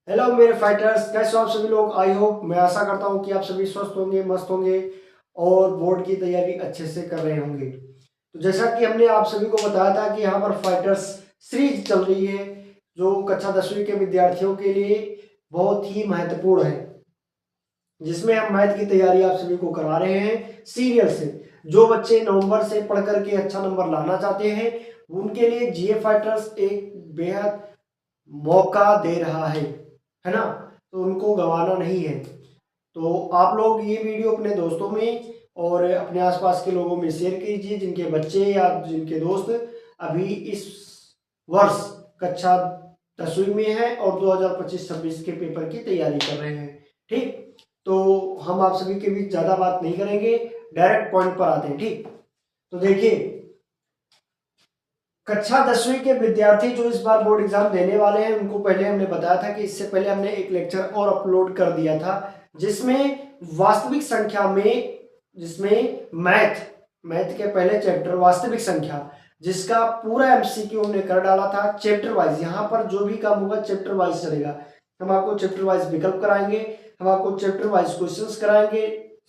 Hello मेरे fighters, कैसे हो आप सभी लोग। आई होप, मैं आशा करता हूँ कि आप सभी स्वस्थ होंगे, मस्त होंगे और बोर्ड की तैयारी अच्छे से कर रहे होंगे। तो जैसा कि हमने आप सभी को बताया था कि यहाँ पर फाइटर्स सीरीज चल रही है जो कक्षा 10वीं के विद्यार्थियों के लिए बहुत ही महत्वपूर्ण है, जिसमें हम मैथ की तैयारी आप सभी को करा रहे हैं सीरियल से। जो बच्चे नवंबर से पढ़ करके अच्छा नंबर लाना चाहते हैं उनके लिए जीए फाइटर्स एक बेहद मौका दे रहा है ना। तो उनको गंवाना नहीं है। तो आप लोग ये वीडियो अपने दोस्तों में और अपने आसपास के लोगों में शेयर कीजिए जिनके बच्चे या जिनके दोस्त अभी इस वर्ष कक्षा 10वीं में है और 2025-26 के पेपर की तैयारी कर रहे हैं। ठीक, तो हम आप सभी के बीच ज़्यादा बात नहीं करेंगे, डायरेक्ट पॉइंट पर आते हैं। ठीक, तो देखिए, कक्षा 10वीं के विद्यार्थी जो इस बार बोर्ड एग्जाम देने वाले हैं उनको पहले हमने बताया था कि इससे पहले हमने एक लेक्चर और अपलोड कर दिया था जिसमें वास्तविक संख्या में, जिसमें मैथ मैथ के पहले चैप्टर वास्तविक संख्या, जिसका पूरा एमसीक्यू हमने कर डाला था चैप्टर वाइज। यहाँ पर जो भी काम होगा चैप्टर वाइज चलेगा। हम आपको चैप्टर वाइज विकल्प कराएंगे, हम आपको चैप्टर वाइज क्वेश्चंस कराएंगे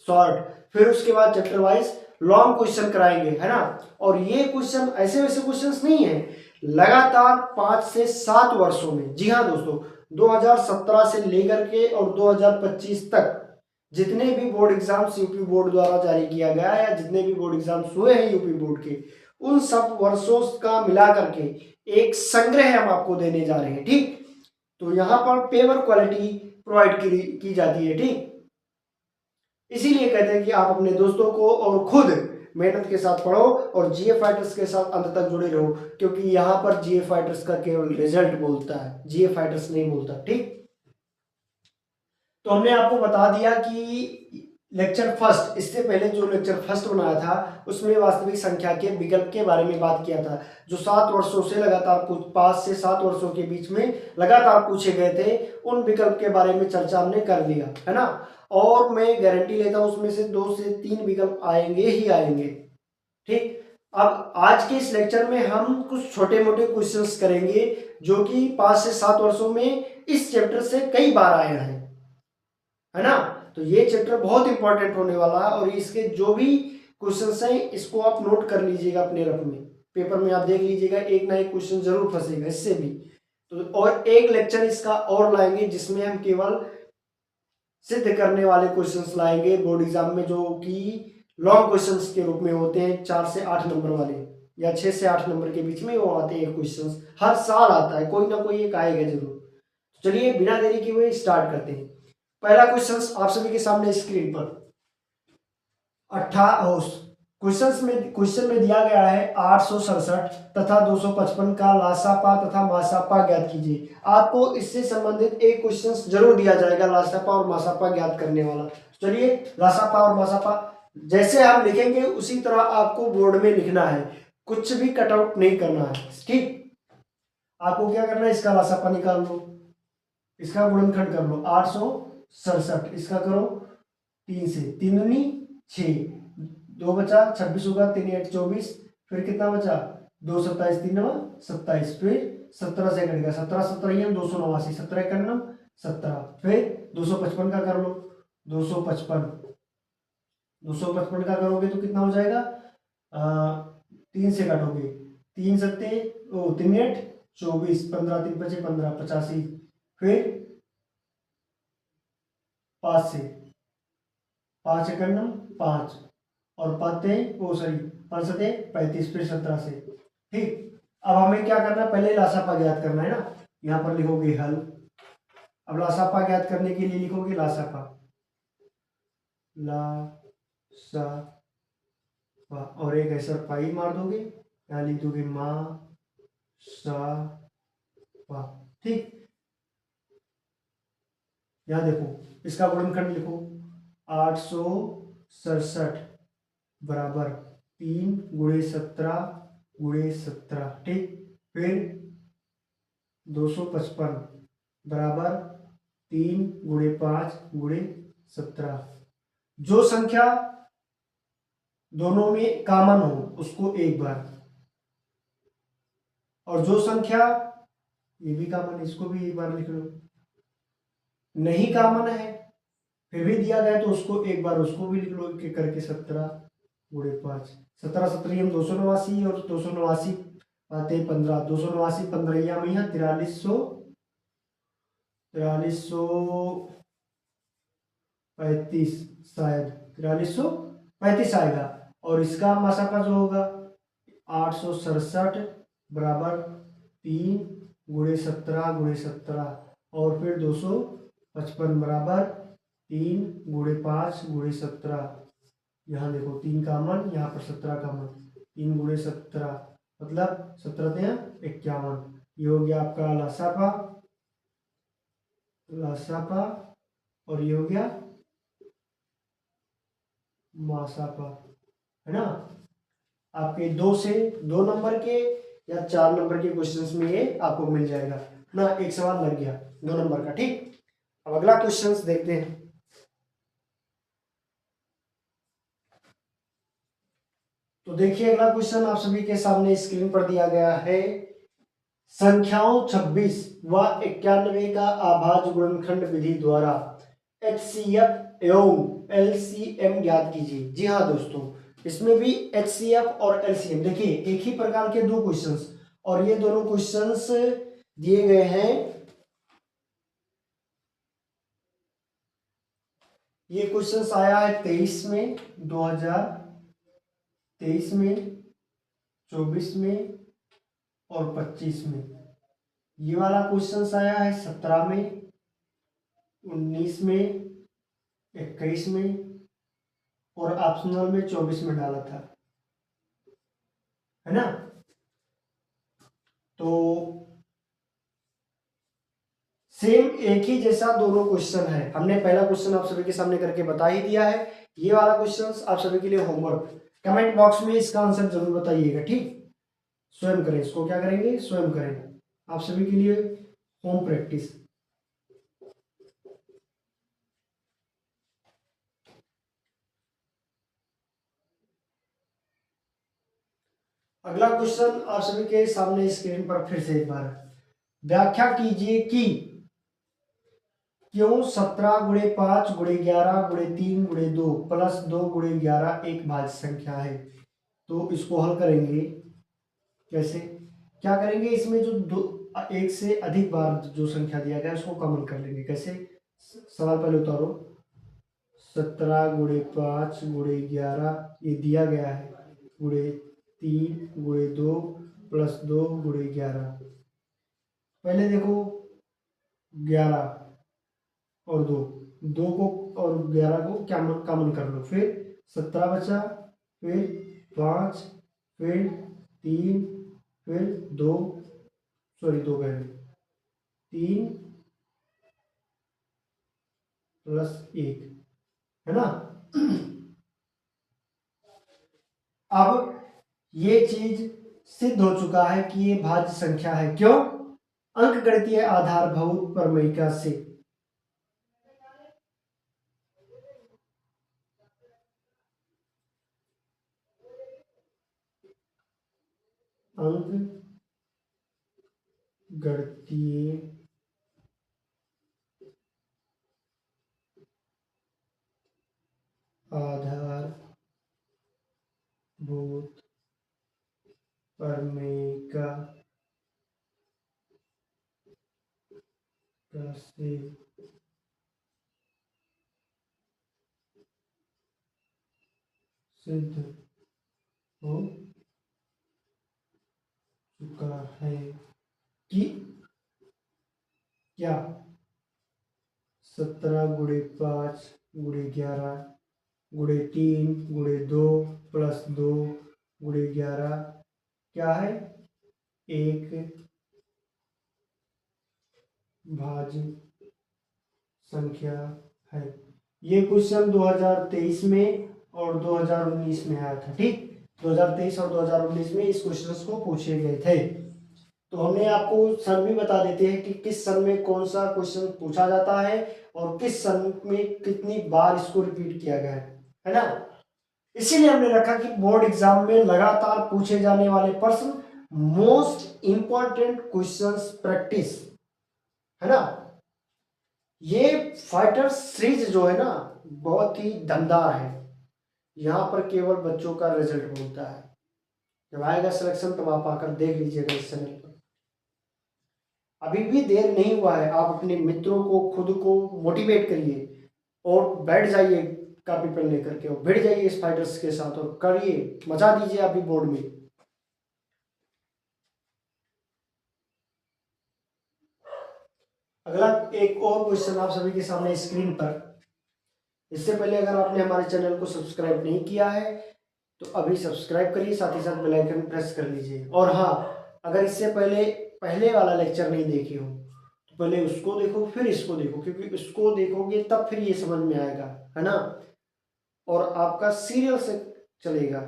शॉर्ट, फिर उसके बाद चैप्टर वाइज लॉन्ग क्वेश्चन कराएंगे, है ना। और ये क्वेश्चन ऐसे वैसे क्वेश्चंस नहीं है, लगातार 5 से 7 वर्षों में, जी हाँ दोस्तों, 2017 से लेकर के और 2025 तक जितने भी बोर्ड एग्जाम्स यूपी बोर्ड द्वारा जारी किया गया है या जितने भी बोर्ड एग्जाम्स हुए हैं यूपी बोर्ड के, उन सब वर्षों का मिला करके एक संग्रह हम आपको देने जा रहे हैं। ठीक, तो यहाँ पर पेपर क्वालिटी प्रोवाइड की जाती है। ठीक, इसीलिए कहते हैं कि आप अपने दोस्तों को और खुद मेहनत के साथ पढ़ो और जीए फाइटर्स के साथ अंत तक जुड़े रहो, क्योंकि यहाँ पर जीए फाइटर्स का केवल रिजल्ट बोलता है, जीए फाइटर्स नहीं बोलता। ठीक, तो हमने आपको बता दिया कि लेक्चर फर्स्ट, इससे पहले जो लेक्चर फर्स्ट बनाया था उसमें वास्तविक संख्या के विकल्प के बारे में बात किया था, जो 7 वर्षों से लगातार 5 से 7 वर्षों के बीच में लगातार पूछे गए थे। उन विकल्प के बारे में चर्चा हमने कर दिया, है ना। और मैं गारंटी लेता हूं उसमें से 2 से 3 विकल्प आएंगे ही आएंगे। ठीक, अब आज के इस लेक्चर में हम कुछ छोटे मोटे क्वेश्चंस करेंगे जो कि 5 से 7 वर्षों में इस चैप्टर से कई बार आए हैं, है ना। तो ये चैप्टर बहुत इंपॉर्टेंट होने वाला है और इसके जो भी क्वेश्चंस हैं इसको आप नोट कर लीजिएगा अपने रफ में, पेपर में आप देख लीजिएगा, एक ना एक क्वेश्चन जरूर फंसेगा इससे भी। तो और एक लेक्चर इसका और लाएंगे जिसमें हम केवल सिद्ध करने वाले क्वेश्चंस लाएंगे बोर्ड एग्जाम में, जो कि लॉन्ग क्वेश्चंस के रूप में होते हैं, 4 से 8 नंबर वाले या 6 से 8 नंबर के बीच में वो आते हैं क्वेश्चंस। हर साल आता है, कोई ना कोई एक आएगा जरूर। चलिए बिना देरी किए हुए स्टार्ट करते हैं। पहला क्वेश्चन आप सभी के सामने स्क्रीन पर क्वेश्चन में दिया गया है 867 तथा 255 का लासापा तथा मासापा ज्ञात कीजिए। आपको इससे संबंधित एक क्वेश्चन जरूर दिया जाएगा लासापा और मासापा ज्ञात करने वाला। चलिए, लासापा और मासापा जैसे हम लिखेंगे उसी तरह आपको बोर्ड में लिखना है, कुछ भी कटआउट नहीं करना है। ठीक, आपको क्या करना है, इसका लासापा निकाल लो, इसका गुणनखंड कर लो 867, इसका करो 3 से, 3 दूनी 6, 2 बचा, 26 होगा, 3 8 24, फिर कितना बचा, 2 27, 3 9 27, फिर 17 से कटेगा, 17 17 289, 17 91 17, फिर 255 का कर लो, 255 255 का करोगे तो कितना हो जाएगा, 3 से काटोगे, 3 सत्ते ओ 3 8 24, 15 3 5 15 85, फिर 5 से, 5 51 5 और पाते ओ सॉरी 5 सते 35, फिर 17 से। ठीक, अब हमें क्या करना है, पहले लासापा ज्ञात करना है ना। यहाँ पर लिखोगे हल। अब लासापा ज्ञात करने के लिए लिखोगे लासापा, ला सा पा, और एक ऐसा पाई मार दोगे, यहाँ लिख दोगे मा सा पा। ठीक, यहाँ देखो इसका गुणनखंड लिखो, 867 बराबर 3 गुणे 17 गुणे 17। ठीक, फिर 255 बराबर 3 गुणे 5 गुणे 17। जो संख्या दोनों में कॉमन हो उसको एक बार, और जो संख्या ये भी कॉमन है इसको भी एक बार लिख लो। नहीं कॉमन है फिर भी दिया गया तो उसको एक बार उसको भी लिख लो कि करके 17 गुणे 5, 17 सत्रह हम 289 और 289 आते 15, 289 पंद्रह में यहाँ 4335 शायद 4335 आएगा। और इसका मासापा जो होगा 867 बराबर 3 गुणे 17 गुणे 17 और फिर 255 बराबर 3 गुणे 5 गुणे 17। यहाँ देखो 3 कामन, यहाँ पर 17 कामन, 3 गुणे 17 मतलब 17×51। ये हो गया आपका लासापा और ये हो गया मासापा, है ना। आपके 2 नंबर के या 4 नंबर के क्वेश्चंस में ये आपको मिल जाएगा ना। एक सवाल लग गया 2 नंबर का, ठीक। अब अगला क्वेश्चंस देखते हैं। तो देखिए अगला क्वेश्चन आप सभी के सामने स्क्रीन पर दिया गया है। संख्याओं 26 व 91 का अभाज्य गुणनखंड विधि द्वारा HCF एवं LCM ज्ञात कीजिए। जी हाँ दोस्तों, इसमें भी HCF और LCM देखिए एक ही प्रकार के 2 क्वेश्चंस, और ये दोनों क्वेश्चंस दिए गए हैं। ये क्वेश्चंस आया है 23 में, 2023 में, 24 में और 25 में। ये वाला क्वेश्चन आया है 17 में, 19 में, 21 में और ऑप्शनल में 24 में डाला था, है ना। तो सेम एक ही जैसा दोनों क्वेश्चन है। हमने पहला क्वेश्चन आप सभी के सामने करके बता ही दिया है। ये वाला क्वेश्चन आप सभी के लिए होमवर्क, कमेंट बॉक्स में इसका आंसर जरूर बताइएगा, ठीक। स्वयं करें इसको, क्या करेंगे, स्वयं करें, आप सभी के लिए होम प्रैक्टिस। अगला क्वेश्चन आप सभी के सामने स्क्रीन पर फिर से एक बार व्याख्या कीजिए कि क्यों 17 गुणे 5 गुणे 11 गुणे 3 गुणे 2 प्लस 2 गुणे 11 एक भाज्य संख्या है। तो इसको हल करेंगे कैसे, क्या करेंगे, इसमें जो दो एक से अधिक बार जो संख्या दिया गया है उसको कॉमन कर लेंगे। कैसे, सवाल पहले उतारो। 17 गुणे 5 गुणे 11 ये दिया गया है, गुणे 3 गुणे 2 प्लस 2 गुणे 11। पहले देखो 11 और 2 को और 11 को क्या कॉमन कर लो, फिर 17 बचा, फिर 5, फिर 3, फिर 2, सॉरी 2 पहले 3 प्लस 1, है ना। अब ये चीज सिद्ध हो चुका है कि ये भाज्य संख्या है। क्यों, अंकगणितीय आधारभूत प्रमेयिका से। अंकगणितीय आधारभूत प्रमेयिका से सिद्ध हो चुका है कि क्या 17 गुणे 5 गुणे 11 गुणे 3 गुणे 2 प्लस 2 गुणे 11 क्या है, एक भाज्य संख्या है। ये क्वेश्चन 2023 में और 2019 में आया था, ठीक। 2023 और 2019 में इस क्वेश्चन को पूछे गए थे। तो हमने आपको सन भी बता देते हैं कि किस सन में कौन सा क्वेश्चन पूछा जाता है और किस सन में कितनी बार इसको रिपीट किया गया है ना। इसीलिए हमने रखा कि बोर्ड एग्जाम में लगातार पूछे जाने वाले प्रश्न, मोस्ट इंपॉर्टेंट क्वेश्चंस प्रैक्टिस, है ना। ये फाइटर सीरीज जो है ना बहुत ही दमदार है। यहाँ पर केवल बच्चों का रिजल्ट बोलता है। जब आएगा सिलेक्शन तब आप आकर देख लीजिएगा इस चैनल पर। अभी भी देर नहीं हुआ है, आप अपने मित्रों को खुद को मोटिवेट करिए और बैठ जाइए कॉपी पेन लेकर के और भिड़ जाइए इस फाइटर्स के साथ और करिए, मचा दीजिए अभी बोर्ड में। अगला एक और क्वेश्चन आप सभी के सामने स्क्रीन पर। इससे पहले अगर आपने हमारे चैनल को सब्सक्राइब नहीं किया है तो अभी सब्सक्राइब करिए, साथ ही साथ बेल आइकन प्रेस कर लीजिए। और हाँ, अगर इससे पहले वाला लेक्चर नहीं देखे हो तो पहले उसको देखो फिर इसको देखो, क्योंकि उसको देखोगे तब फिर ये समझ में आएगा, है ना। और आपका सीरियल से चलेगा।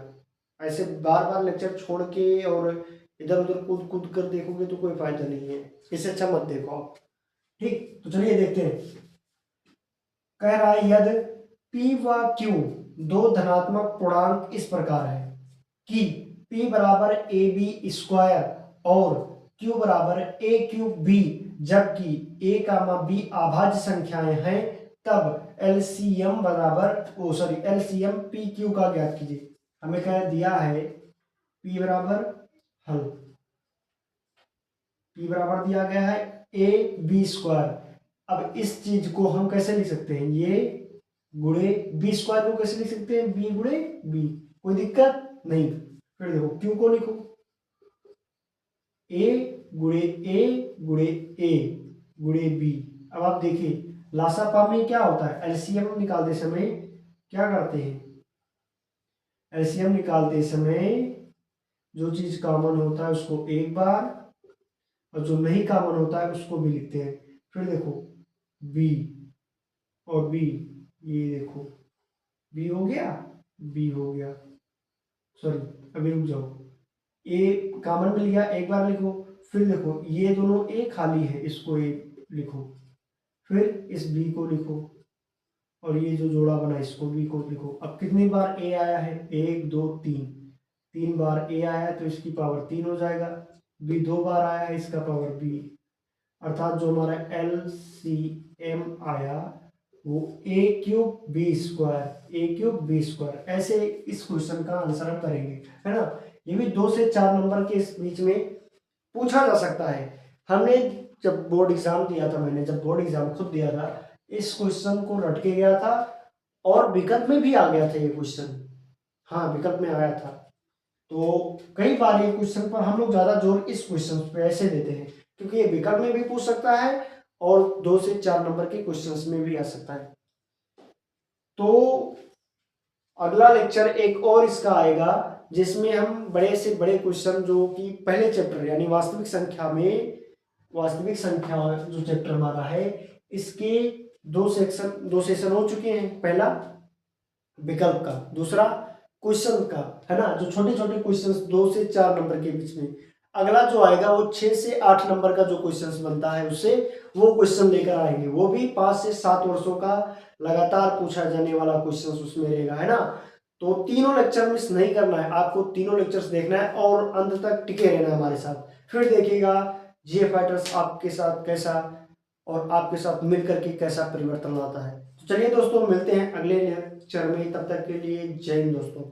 ऐसे बार बार लेक्चर छोड़ के और इधर उधर कूद कूद कर देखोगे तो कोई फायदा नहीं है, इससे अच्छा मत देखो आप। ठीक, तो चलिए देखते हैं। कह रहा है यदि P व Q दो धनात्मक पूर्णांक इस प्रकार है कि P बराबर ए बी स्क्वायर और Q बराबर ए क्यूब बी, जबकि a कामा b अभाज्य संख्याएं हैं, तब एलसीएम एलसीएम पी क्यू का ज्ञात कीजिए। हमें क्या दिया है, P बराबर हल, P बराबर दिया गया है ए बी स्क्वायर। अब इस चीज को हम कैसे लिख सकते हैं, ये गुणे बी स्क्वायर को कैसे लिख सकते हैं, बी गुणे बी, कोई दिक्कत नहीं। फिर देखो क्यू को लिखो ए गुणे ए गुणे बी। अब आप देखिए लासापा में क्या होता है, एलसीएम निकालते समय क्या करते हैं, एलसीएम निकालते समय जो चीज कॉमन होता है उसको एक बार और जो नहीं कॉमन होता है उसको भी लिखते हैं। फिर देखो बी और बी, ये देखो बी हो गया, बी हो गया, सॉरी अभी रुक जाओ, ए कॉमन में लिया एक बार लिखो। फिर देखो ये दोनों ए खाली है, इसको ए लिखो, फिर इस बी को लिखो और ये जो जोड़ा बना इसको बी को लिखो। अब कितनी बार ए आया है, एक दो तीन, तीन बार ए आया है तो इसकी पावर तीन हो जाएगा। बी दो बार आया है, इसका पावर बी, अर्थात जो हमारा एलसीएम आया वो ए क्यूब बी स्क्वायर। ऐसे इस क्वेश्चन का आंसर हम करेंगे, है ना। ये भी 2 से 4 नंबर के इस बीच में पूछा जा सकता है। हमने जब बोर्ड एग्जाम दिया था, मैंने जब बोर्ड एग्जाम खुद दिया था, इस क्वेश्चन को रट के गया था और विकल्प में भी आ गया था ये क्वेश्चन। हाँ, विकल्प में आया था। तो कई बार ये क्वेश्चन पर हम लोग ज्यादा जोर इस क्वेश्चन पे ऐसे देते हैं क्योंकि ये विकल्प में भी पूछ सकता है और 2 से 4 नंबर के क्वेश्चंस में भी आ सकता है। तो अगला लेक्चर एक और इसका आएगा जिसमें हम बड़े से बड़े क्वेश्चन जो कि पहले चैप्टर यानी वास्तविक संख्या जो चैप्टर हमारा है, इसके दो सेशन हो चुके हैं। पहला विकल्प का, दूसरा क्वेश्चन का, है ना, जो छोटे छोटे क्वेश्चंस 2 से 4 नंबर के बीच में। अगला जो आएगा वो 6 से 8 नंबर का जो क्वेश्चंस बनता है उससे वो क्वेश्चन लेकर आएंगे। वो भी 5 से 7 वर्षों का लगातार पूछा जाने वाला क्वेश्चन उसमें रहेगा, है ना। तो तीनों लेक्चर मिस नहीं करना है, आपको तीनों लेक्चर्स देखना है और अंत तक टिके रहना है हमारे साथ। फिर देखिएगा जीए फाइटर्स आपके साथ कैसा और आपके साथ मिलकर के कैसा परिवर्तन लाता है। तो चलिए दोस्तों, मिलते हैं अगले लेक्चर में, तब तक के लिए जय हिंद दोस्तों।